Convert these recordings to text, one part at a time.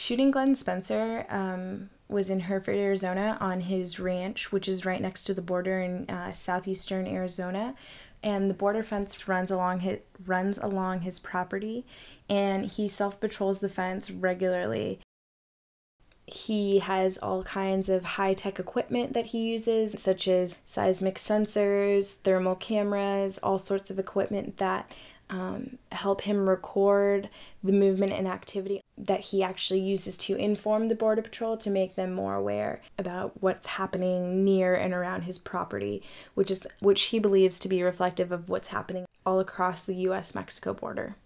Shooting Glenn Spencer was in Hereford, Arizona, on his ranch, which is right next to the border in southeastern Arizona. And the border fence runs along his property, and he self-patrols the fence regularly. He has all kinds of high-tech equipment that he uses, such as seismic sensors, thermal cameras, all sorts of equipment that help him record the movement and activity that he actually uses to inform the Border Patrol to make them more aware about what's happening near and around his property, which he believes to be reflective of what's happening all across the U.S.-Mexico border.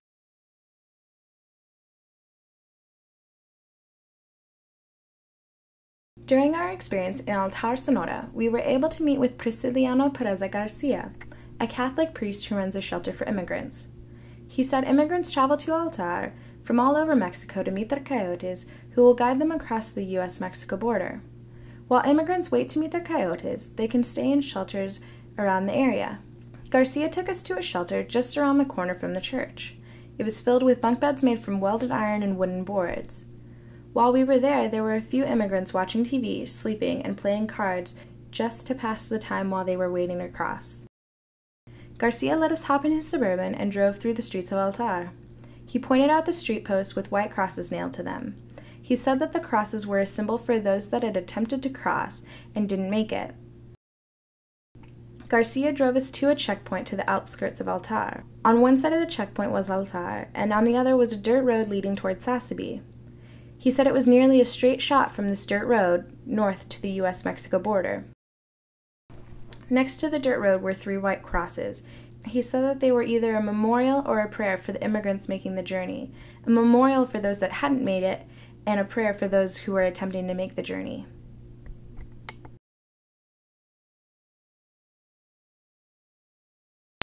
During our experience in Altar, Sonora, we were able to meet with Prisciliano Peraza Garcia, a Catholic priest who runs a shelter for immigrants. He said immigrants travel to Altar from all over Mexico to meet their coyotes, who will guide them across the U.S.-Mexico border. While immigrants wait to meet their coyotes, they can stay in shelters around the area. Garcia took us to a shelter just around the corner from the church. It was filled with bunk beds made from welded iron and wooden boards. While we were there were a few immigrants watching TV, sleeping, and playing cards just to pass the time while they were waiting to cross. Garcia let us hop in his Suburban and drove through the streets of Altar. He pointed out the street posts with white crosses nailed to them. He said that the crosses were a symbol for those that had attempted to cross and didn't make it. Garcia drove us to a checkpoint to the outskirts of Altar. On one side of the checkpoint was Altar, and on the other was a dirt road leading toward Sasabe. He said it was nearly a straight shot from this dirt road north to the U.S.-Mexico border. Next to the dirt road were 3 white crosses. He said that they were either a memorial or a prayer for the immigrants making the journey, a memorial for those that hadn't made it, and a prayer for those who were attempting to make the journey.